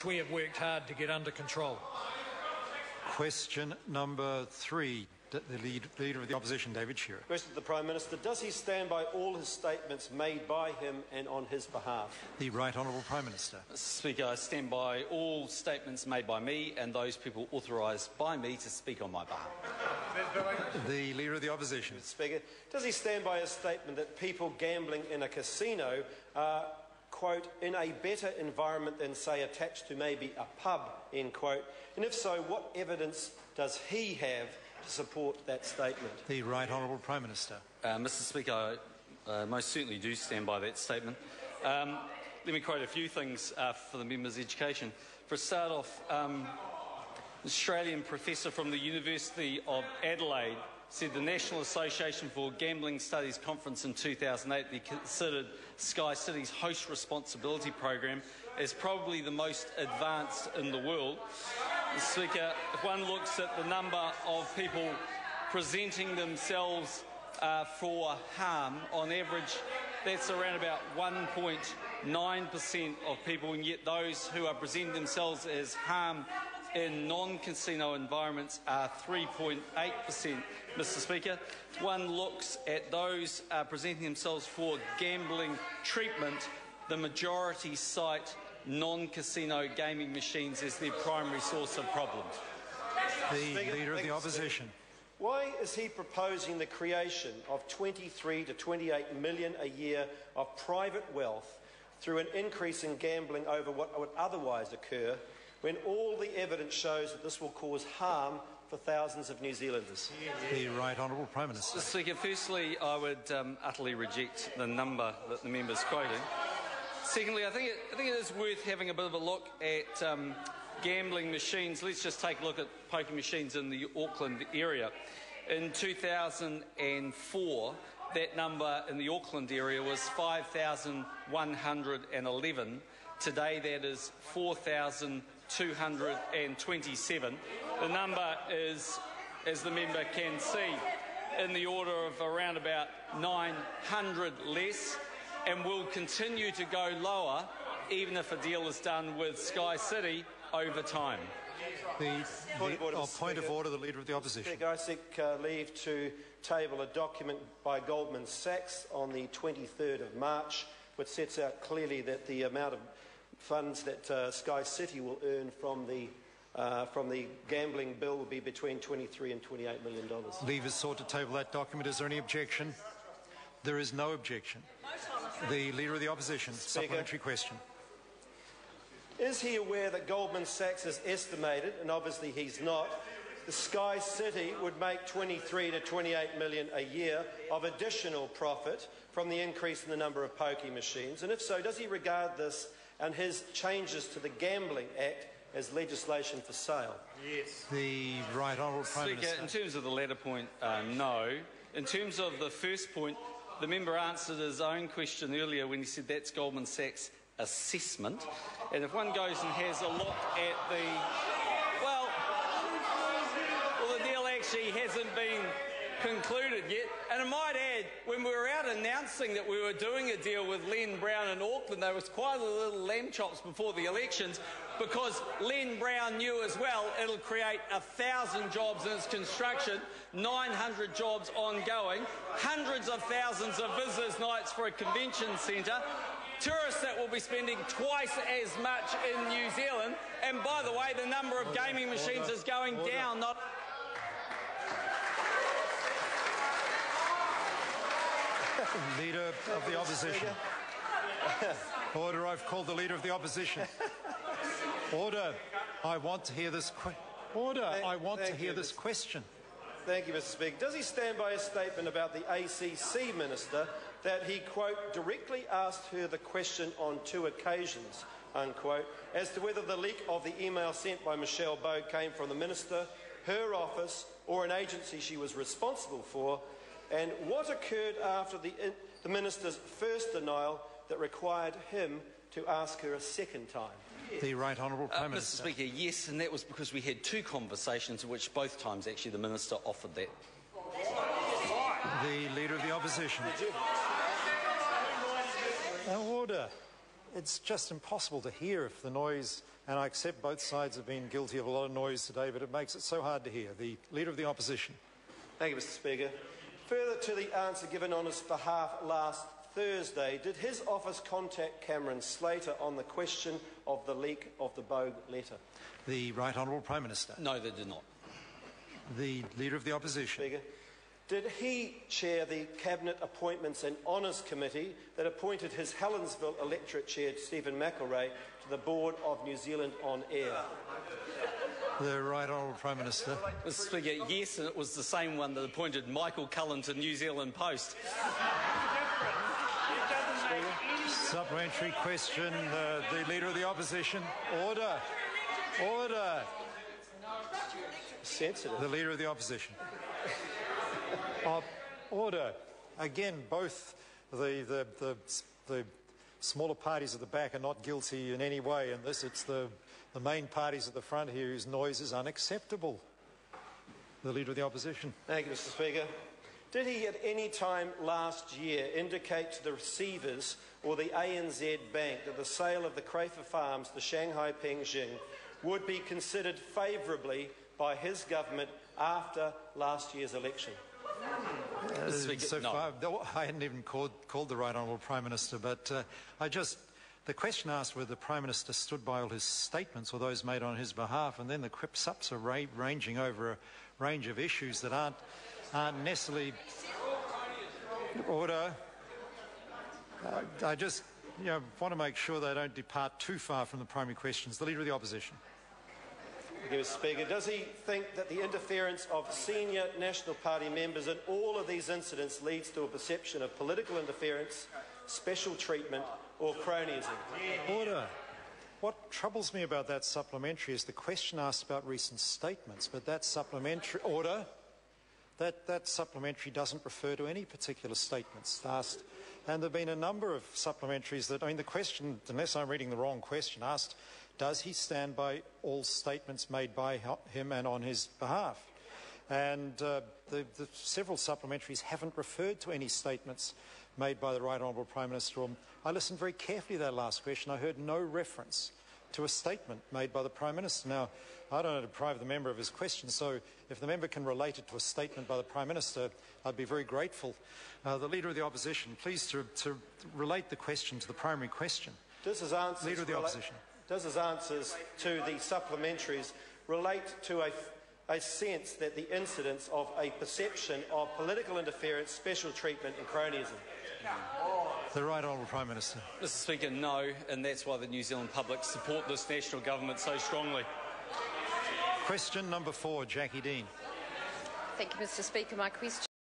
we have worked hard to get under control. Question number 3, the Leader of the Opposition, David Shearer. Question to the Prime Minister. Does he stand by all his statements made by him and on his behalf? The Right Honourable Prime Minister. Mr. Speaker, I stand by all statements made by me and those people authorised by me to speak on my behalf. The Leader of the Opposition. Mr. Speaker, does he stand by his statement that people gambling in a casino are, quote, in a better environment than, say, attached to maybe a pub, end quote? And if so, what evidence does he have to support that statement? The Right Honourable Prime Minister. Mr. Speaker, I most certainly do stand by that statement. Let me quote a few things for the member's education. For a start off, an Australian professor from the University of Adelaide said the National Association for Gambling Studies conference in 2008 they considered Sky City's host responsibility program as probably the most advanced in the world. Mr. Speaker, if one looks at the number of people presenting themselves for harm, on average that's around about 1.9% of people, and yet those who are presenting themselves as harm in non-casino environments are 3.8%. Mr. Speaker, if one looks at those presenting themselves for gambling treatment, the majority cite non-casino gaming machines as their primary source of problems. The Leader of the Opposition. Why is he proposing the creation of 23 to 28 million a year of private wealth through an increase in gambling over what would otherwise occur, when all the evidence shows that this will cause harm for thousands of New Zealanders? The Right Honourable Prime Minister. Mr. Speaker, firstly, I would utterly reject the number that the member is quoting. Secondly, I think it is worth having a bit of a look at gambling machines. Let's just take a look at poker machines in the Auckland area. In 2004, that number in the Auckland area was 5,111. Today that is 4,227. The number is, as the member can see, in the order of around about 900 less, and will continue to go lower even if a deal is done with Sky City over time. Point of order, the Leader of the Opposition. Speaker, I seek leave to table a document by Goldman Sachs on the 23rd of March, which sets out clearly that the amount of funds that Sky City will earn from the gambling bill will be between $23 and $28 million. Leave is sought to table that document. Is there any objection? There is no objection. The Leader of the Opposition. Speaker, supplementary question. Is he aware that Goldman Sachs has estimated, and obviously he's not, the Sky City would make 23 to 28 million a year of additional profit from the increase in the number of pokie machines? And if so, does he regard this and his changes to the Gambling Act as legislation for sale? Yes. The Right Honourable Prime Minister. Speaker, in terms of the latter point, no. In terms of the first point, the member answered his own question earlier when he said that's Goldman Sachs' assessment. And if one goes and has a look at the... Well, the deal actually hasn't been concluded yet. And I might add, when we were out announcing that we were doing a deal with Len Brown in Auckland, there was quite a little lamb chops before the elections, because Len Brown knew as well it'll create 1,000 jobs in its construction, 900 jobs ongoing, hundreds of thousands of visitors' nights for a convention centre, tourists that will be spending twice as much in New Zealand, and by the way, the number of gaming machines is going down, not... Leader of the Opposition. Order, I've called the Leader of the Opposition. Order, I want to hear this question. Thank you, Mr. Speaker. Does he stand by his statement about the ACC minister that he, quote, directly asked her the question on 2 occasions, unquote, as to whether the leak of the email sent by Michelle Bowe came from the minister, her office, or an agency she was responsible for, and what occurred after the minister's first denial that required him to ask her a second time? The Right Honourable Prime Minister. Mr. Speaker, yes, and that was because we had 2 conversations in which both times actually the minister offered that. The Leader of the Opposition. Order. It's just impossible to hear if the noise and I accept both sides have been guilty of a lot of noise today, but it makes it so hard to hear. The Leader of the Opposition. Thank you, Mr. Speaker. Further to the answer given on his behalf last Thursday, did his office contact Cameron Slater on the question of the leak of the Bogue letter? The Right Honourable Prime Minister. No, they did not. The Leader of the Opposition. Speaker, did he chair the Cabinet Appointments and Honours Committee that appointed his Helensville electorate chair, Stephen McElrea, to the board of New Zealand On Air? The Right Honourable Prime Minister. Mr. Speaker, yes, and it was the same one that appointed Michael Cullen to New Zealand Post. Supplementary question, the Leader of the Opposition. Order. Order. Sensitive. The Leader of the Opposition. Order. Again, both the smaller parties at the back are not guilty in any way in this. It's the main parties at the front here whose noise is unacceptable. The Leader of the Opposition. Thank you, Mr. Speaker. Did he at any time last year indicate to the receivers or the ANZ Bank that the sale of the Crayford Farms to Shanghai Pengjing would be considered favourably by his government after last year's election? So no. far, I hadn't even called the Right Honourable Prime Minister, but the question asked whether the Prime Minister stood by all his statements or those made on his behalf, and then the quip-sups are ranging over a range of issues that aren't necessarily... Order. I just want to make sure they don't depart too far from the primary questions. The Leader of the Opposition. Thank you, Mr. Speaker. Does he think that the interference of senior National Party members in all of these incidents leads to a perception of political interference, special treatment or cronyism? Order. What troubles me about that supplementary is the question asked about recent statements, but that supplementary... Order. That supplementary doesn't refer to any particular statements asked. And there have been a number of supplementaries that... the question, unless I'm reading the wrong question, asked, does he stand by all statements made by him and on his behalf? And the several supplementaries haven't referred to any statements made by the Right Honourable Prime Minister. I listened very carefully to that last question. I heard no reference to a statement made by the Prime Minister. Now, I don't want to deprive the member of his question, so if the member can relate it to a statement by the Prime Minister, I'd be very grateful. The Leader of the Opposition, please to relate the question to the primary question. Does his answers Leader of the Opposition. Does his answers to the supplementaries relate to a sense that the incidents of a perception of political interference, special treatment and cronyism? The Right Honourable Prime Minister. Mr. Speaker, no, and that's why the New Zealand public support this national government so strongly. Question number 4, Jackie Dean. Thank you, Mr. Speaker. My question